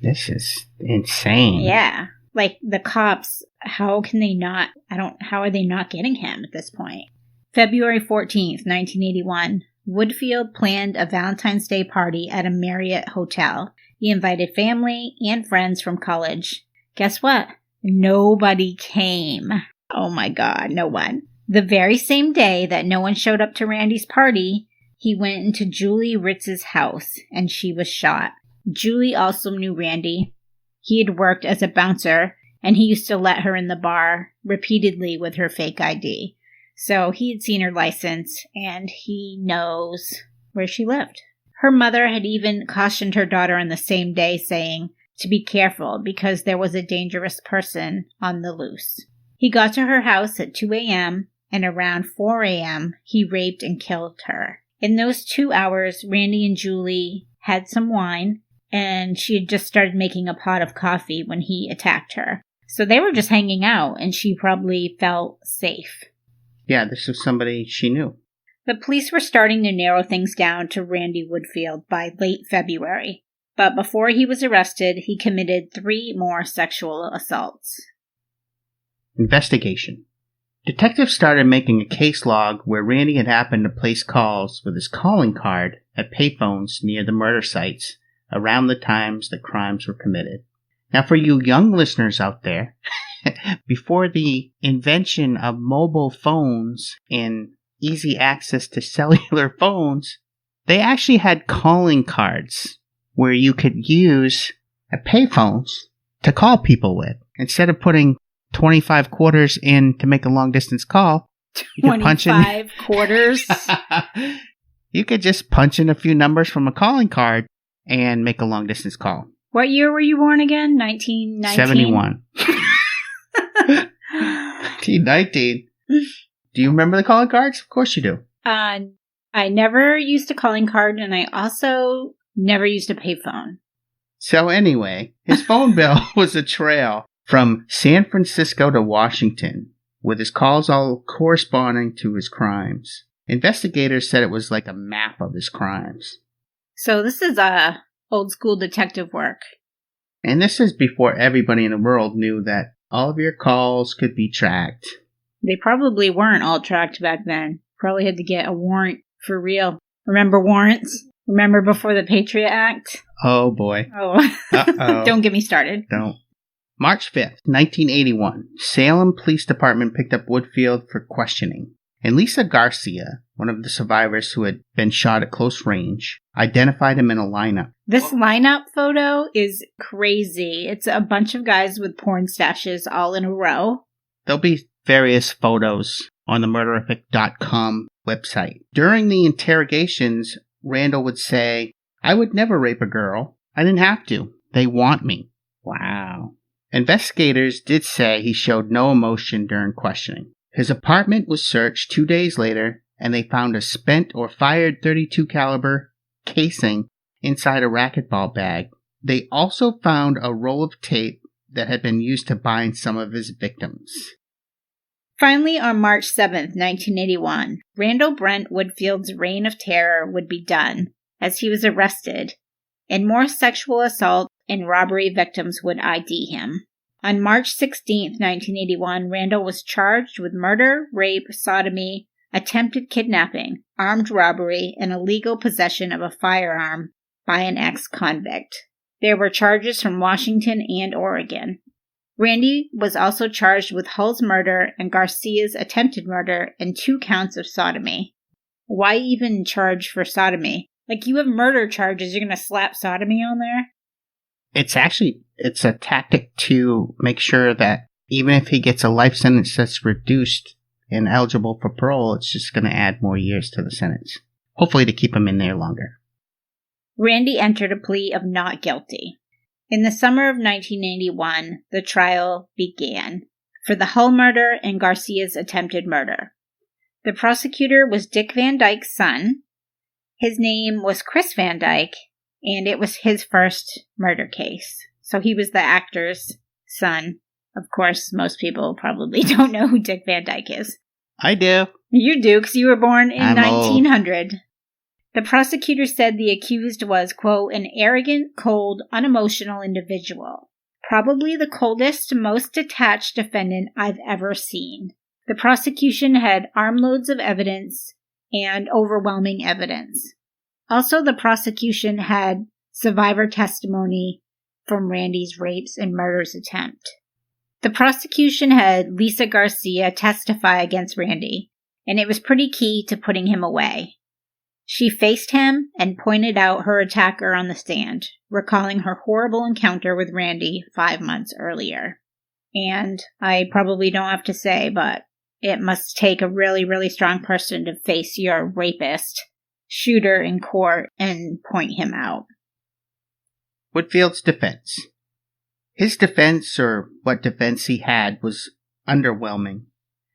Speaker 7: This is insane.
Speaker 4: Yeah. Like, the cops, how are they not getting him at this point? February 14th, 1981, Woodfield planned a Valentine's Day party at a Marriott hotel. He invited family and friends from college. Guess what? Nobody came. Oh my God, no one. The very same day that no one showed up to Randy's party, he went into Julie Ritz's house and she was shot. Julie also knew Randy. He had worked as a bouncer and he used to let her in the bar repeatedly with her fake ID. So he had seen her license and he knows where she lived. Her mother had even cautioned her daughter on the same day, saying to be careful because there was a dangerous person on the loose. He got to her house at 2 a.m. and around 4 a.m. he raped and killed her. In those 2 hours, Randy and Julie had some wine and she had just started making a pot of coffee when he attacked her. So they were just hanging out and she probably felt safe.
Speaker 7: Yeah, this was somebody she knew.
Speaker 4: The police were starting to narrow things down to Randy Woodfield by late February. But before he was arrested, he committed 3 more sexual assaults.
Speaker 7: Investigation. Detectives started making a case log where Randy had happened to place calls with his calling card at payphones near the murder sites around the times the crimes were committed. Now, for you young listeners out there, before the invention of mobile phones and easy access to cellular phones, they actually had calling cards where you could use payphones to call people with. Instead of putting 25 quarters in to make a long distance call, you could punch in
Speaker 4: 25 quarters?
Speaker 7: You could just punch in a few numbers from a calling card and make a long distance call.
Speaker 4: What year were you born again? 1919?
Speaker 7: 71. 1919. Do you remember the calling cards? Of course you do.
Speaker 4: I never used a calling card, and I also never used a payphone.
Speaker 7: So anyway, his phone bill was a trail from San Francisco to Washington, with his calls all corresponding to his crimes. Investigators said it was like a map of his crimes.
Speaker 4: So this is old school detective work.
Speaker 7: And this is before everybody in the world knew that all of your calls could be tracked.
Speaker 4: They probably weren't all tracked back then. Probably had to get a warrant for real. Remember warrants? Remember before the Patriot Act?
Speaker 7: Oh boy.
Speaker 4: Oh.
Speaker 7: Uh-oh.
Speaker 4: Don't get me started.
Speaker 7: Don't. March 5th, 1981, Salem Police Department picked up Woodfield for questioning. And Lisa Garcia, one of the survivors who had been shot at close range, identified him in a lineup.
Speaker 4: This lineup photo is crazy. It's a bunch of guys with porn stashes all in a row.
Speaker 7: There'll be various photos on the Murderific.com website. During the interrogations, Randall would say, "I would never rape a girl. I didn't have to. They want me." Wow. Investigators did say he showed no emotion during questioning. His apartment was searched 2 days later, and they found a spent or fired .32 caliber casing inside a racquetball bag. They also found a roll of tape that had been used to bind some of his victims.
Speaker 4: Finally, on March 7th, 1981, Randall Brent Woodfield's reign of terror would be done, as he was arrested, and more sexual assault and robbery victims would ID him. On March 16th, 1981, Randall was charged with murder, rape, sodomy, attempted kidnapping, armed robbery, and illegal possession of a firearm by an ex-convict. There were charges from Washington and Oregon. Randy was also charged with Hull's murder and Garcia's attempted murder and 2 counts of sodomy. Why even charge for sodomy? Like, you have murder charges, you're going to slap sodomy on there?
Speaker 7: It's a tactic to make sure that even if he gets a life sentence that's reduced and eligible for parole, it's just going to add more years to the sentence. Hopefully to keep him in there longer.
Speaker 4: Randy entered a plea of not guilty. In the summer of 1981, the trial began for the Hull murder and Garcia's attempted murder. The prosecutor was Dick Van Dyke's son. His name was Chris Van Dyke, and it was his first murder case. So he was the actor's son. Of course, most people probably don't know who Dick Van Dyke is.
Speaker 7: I do.
Speaker 4: You do, because you were born in
Speaker 7: I'm
Speaker 4: 1900. Old. The prosecutor said the accused was, quote, an arrogant, cold, unemotional individual. Probably the coldest, most detached defendant I've ever seen. The prosecution had armloads of evidence and overwhelming evidence. Also, the prosecution had survivor testimony from Randy's rapes and murders attempt. The prosecution had Lisa Garcia testify against Randy, and it was pretty key to putting him away. She faced him and pointed out her attacker on the stand, recalling her horrible encounter with Randy 5 months earlier. And I probably don't have to say, but it must take a really, really strong person to face your rapist, shooter in court, and point him out.
Speaker 7: Woodfield's defense. His defense, or what defense he had, was underwhelming.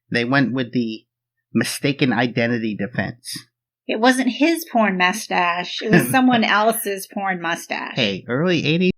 Speaker 7: They went with the mistaken identity defense.
Speaker 4: It wasn't his porn mustache. It was someone else's porn mustache.
Speaker 7: Hey, early 80s